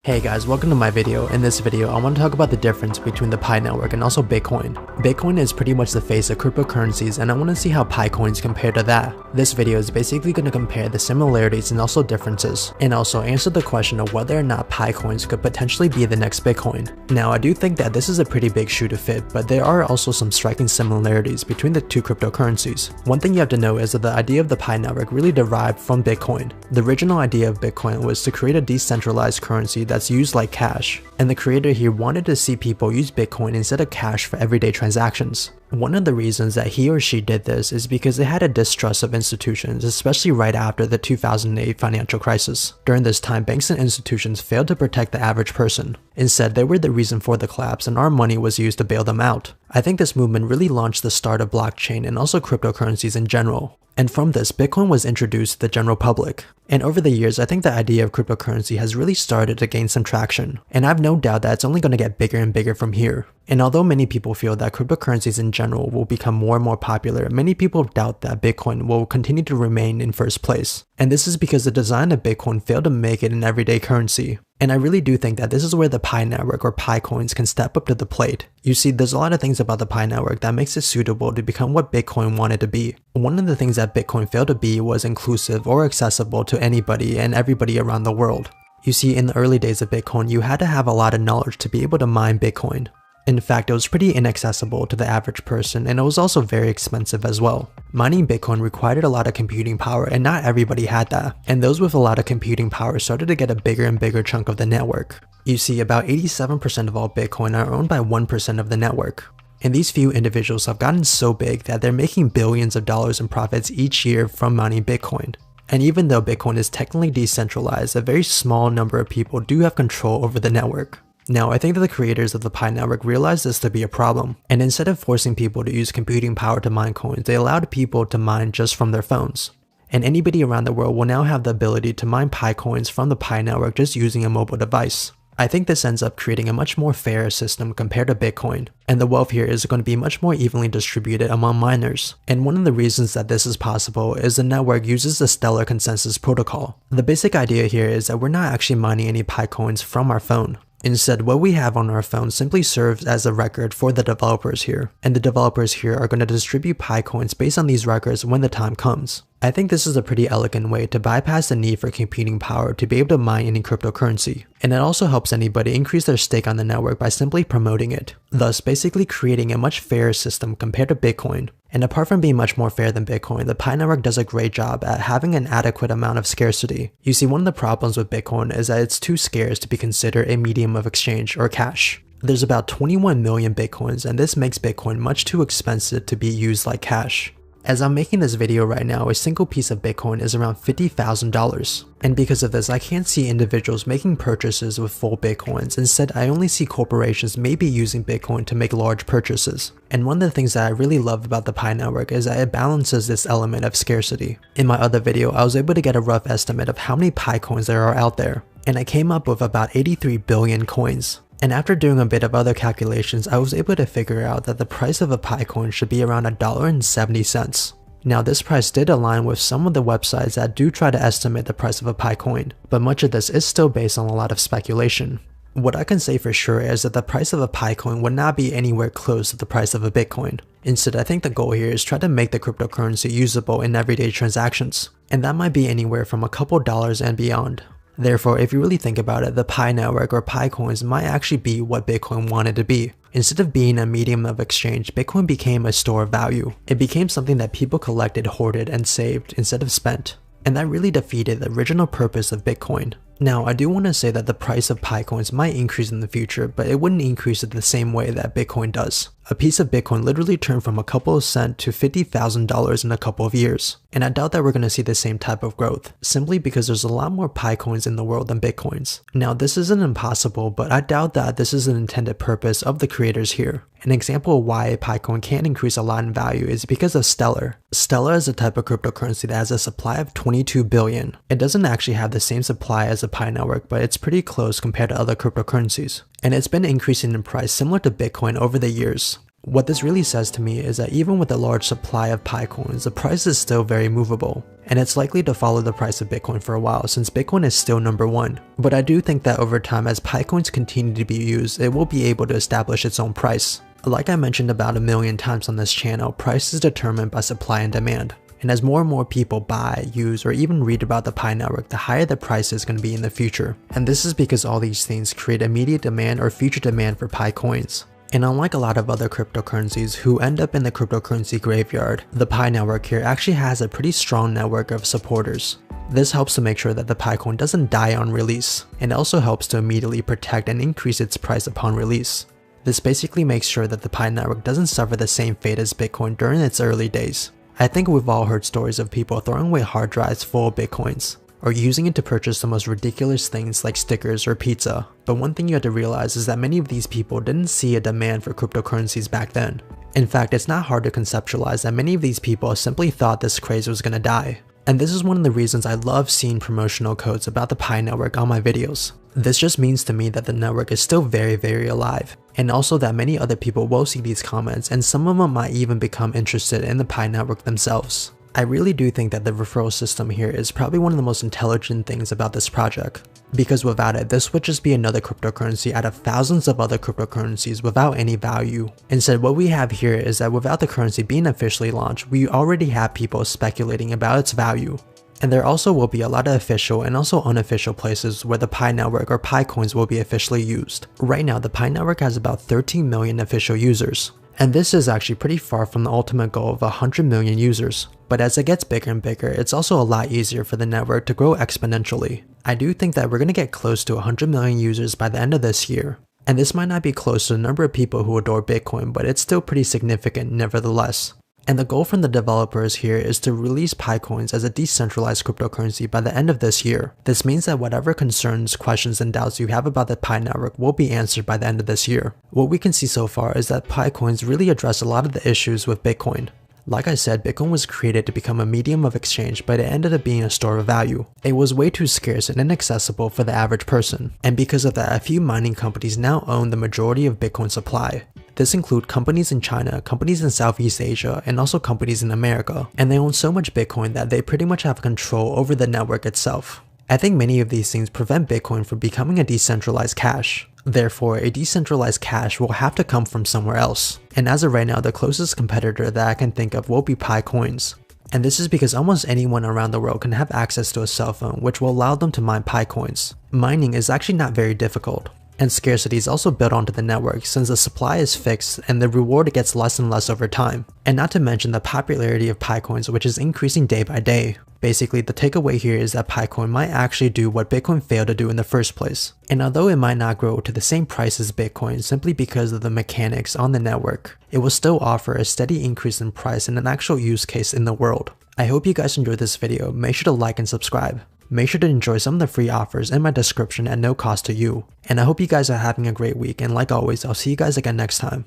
Hey guys, welcome to my video. In this video, I want to talk about the difference between the Pi network and also Bitcoin. Bitcoin is pretty much the face of cryptocurrencies, and I want to see how Pi coins compare to that. This video is basically going to compare the similarities and also differences, and also answer the question of whether or not Pi coins could potentially be the next Bitcoin. Now, I do think that this is a pretty big shoe to fit, but there are also some striking similarities between the two cryptocurrencies. One thing you have to know is that the idea of the Pi network really derived from Bitcoin. The original idea of Bitcoin was to create a decentralized currency that's used like cash, and the creator here wanted to see people use Bitcoin instead of cash for everyday transactions. One of the reasons that he or she did this is because they had a distrust of institutions, especially right after the 2008 financial crisis. During this time, banks and institutions failed to protect the average person. Instead, they were the reason for the collapse, and our money was used to bail them out. I think this movement really launched the start of blockchain and also cryptocurrencies in general. And from this, Bitcoin was introduced to the general public. And over the years, I think the idea of cryptocurrency has really started to gain some traction. And I have no doubt that it's only going to get bigger and bigger from here. And although many people feel that cryptocurrencies in general will become more and more popular, many people doubt that Bitcoin will continue to remain in first place. And this is because the design of Bitcoin failed to make it an everyday currency. And I really do think that this is where the Pi network or Pi coins can step up to the plate. You see, there's a lot of things about the Pi network that makes it suitable to become what Bitcoin wanted to be. One of the things that Bitcoin failed to be was inclusive or accessible to anybody and everybody around the world. You see, in the early days of Bitcoin, you had to have a lot of knowledge to be able to mine Bitcoin. In fact, it was pretty inaccessible to the average person, and it was also very expensive as well. Mining Bitcoin required a lot of computing power, and not everybody had that. And those with a lot of computing power started to get a bigger and bigger chunk of the network. You see, about 87% of all Bitcoin are owned by 1% of the network. And these few individuals have gotten so big that they're making billions of dollars in profits each year from mining Bitcoin. And even though Bitcoin is technically decentralized, a very small number of people do have control over the network. Now, I think that the creators of the Pi network realized this to be a problem, and instead of forcing people to use computing power to mine coins, they allowed people to mine just from their phones. And anybody around the world will now have the ability to mine Pi coins from the Pi network just using a mobile device. I think this ends up creating a much more fair system compared to Bitcoin, and the wealth here is going to be much more evenly distributed among miners. And one of the reasons that this is possible is the network uses the Stellar Consensus Protocol. The basic idea here is that we're not actually mining any Pi coins from our phone. Instead, what we have on our phone simply serves as a record for the developers here, and the developers here are going to distribute Pi coins based on these records when the time comes. I think this is a pretty elegant way to bypass the need for computing power to be able to mine any cryptocurrency, and it also helps anybody increase their stake on the network by simply promoting it, thus basically creating a much fairer system compared to Bitcoin. And apart from being much more fair than Bitcoin, the Pi network does a great job at having an adequate amount of scarcity. You see, one of the problems with Bitcoin is that it's too scarce to be considered a medium of exchange or cash. There's about 21 million Bitcoins, and this makes Bitcoin much too expensive to be used like cash. As I'm making this video right now, a single piece of Bitcoin is around $50,000. And because of this, I can't see individuals making purchases with full Bitcoins. Instead, I only see corporations maybe using Bitcoin to make large purchases. And one of the things that I really love about the Pi network is that it balances this element of scarcity. In my other video, I was able to get a rough estimate of how many Pi coins there are out there, and I came up with about 83 billion coins. And after doing a bit of other calculations, I was able to figure out that the price of a Pi coin should be around $1.70. Now, this price did align with some of the websites that do try to estimate the price of a Pi coin, but much of this is still based on a lot of speculation. What I can say for sure is that the price of a Pi coin would not be anywhere close to the price of a Bitcoin. Instead, I think the goal here is try to make the cryptocurrency usable in everyday transactions, and that might be anywhere from a couple dollars and beyond. Therefore, if you really think about it, the Pi network or Pi coins might actually be what Bitcoin wanted to be. Instead of being a medium of exchange, Bitcoin became a store of value. It became something that people collected, hoarded, and saved instead of spent. And that really defeated the original purpose of Bitcoin. Now, I do want to say that the price of Pi coins might increase in the future, but it wouldn't increase it the same way that Bitcoin does. A piece of Bitcoin literally turned from a couple of cents to $50,000 in a couple of years. And I doubt that we're going to see the same type of growth, simply because there's a lot more Pi coins in the world than Bitcoins. Now, this isn't impossible, but I doubt that this is an intended purpose of the creators here. An example of why a Pi coin can increase a lot in value is because of Stellar. Stellar is a type of cryptocurrency that has a supply of 22 billion. It doesn't actually have the same supply as a Pi network, but it's pretty close compared to other cryptocurrencies. And it's been increasing in price similar to Bitcoin over the years. What this really says to me is that even with a large supply of Pi coins, the price is still very movable, and it's likely to follow the price of Bitcoin for a while since Bitcoin is still number one. But I do think that over time, as Pi coins continue to be used, it will be able to establish its own price. Like I mentioned about 1,000,000 times on this channel, price is determined by supply and demand. And as more and more people buy, use, or even read about the Pi network, the higher the price is going to be in the future. And this is because all these things create immediate demand or future demand for Pi coins. And unlike a lot of other cryptocurrencies who end up in the cryptocurrency graveyard, the Pi network here actually has a pretty strong network of supporters. This helps to make sure that the Pi coin doesn't die on release, and also helps to immediately protect and increase its price upon release. This basically makes sure that the Pi network doesn't suffer the same fate as Bitcoin during its early days. I think we've all heard stories of people throwing away hard drives full of Bitcoins, or using it to purchase the most ridiculous things like stickers or pizza. But one thing you have to realize is that many of these people didn't see a demand for cryptocurrencies back then. In fact, it's not hard to conceptualize that many of these people simply thought this craze was gonna die. And this is one of the reasons I love seeing promotional codes about the Pi network on my videos. This just means to me that the network is still very alive, and also that many other people will see these comments and some of them might even become interested in the Pi network themselves. I really do think that the referral system here is probably one of the most intelligent things about this project, because without it, this would just be another cryptocurrency out of thousands of other cryptocurrencies without any value. Instead, what we have here is that without the currency being officially launched, we already have people speculating about its value. And there also will be a lot of official and also unofficial places where the Pi network or Pi coins will be officially used. Right now, the Pi network has about 13 million official users. And this is actually pretty far from the ultimate goal of 100 million users. But as it gets bigger and bigger, it's also a lot easier for the network to grow exponentially. I do think that we're going to get close to 100 million users by the end of this year. And this might not be close to the number of people who adore Bitcoin, but it's still pretty significant nevertheless. And the goal from the developers here is to release Pi coins as a decentralized cryptocurrency by the end of this year. This means that whatever concerns, questions, and doubts you have about the Pi network will be answered by the end of this year. What we can see so far is that Pi coins really address a lot of the issues with Bitcoin. Like I said, Bitcoin was created to become a medium of exchange, but it ended up being a store of value. It was way too scarce and inaccessible for the average person. And because of that, a few mining companies now own the majority of Bitcoin supply. This includes companies in China, companies in Southeast Asia, and also companies in America. And they own so much Bitcoin that they pretty much have control over the network itself. I think many of these things prevent Bitcoin from becoming a decentralized cash. Therefore, a decentralized cash will have to come from somewhere else. And as of right now, the closest competitor that I can think of will be Pi coins. And this is because almost anyone around the world can have access to a cell phone, which will allow them to mine Pi coins. Mining is actually not very difficult. And scarcity is also built onto the network since the supply is fixed and the reward gets less and less over time. And not to mention the popularity of Pi coins, which is increasing day by day. Basically, the takeaway here is that Pi coin might actually do what Bitcoin failed to do in the first place. And although it might not grow to the same price as Bitcoin simply because of the mechanics on the network, it will still offer a steady increase in price and an actual use case in the world. I hope you guys enjoyed this video. Make sure to like and subscribe. Make sure to enjoy some of the free offers in my description at no cost to you. And I hope you guys are having a great week, and like always, I'll see you guys again next time.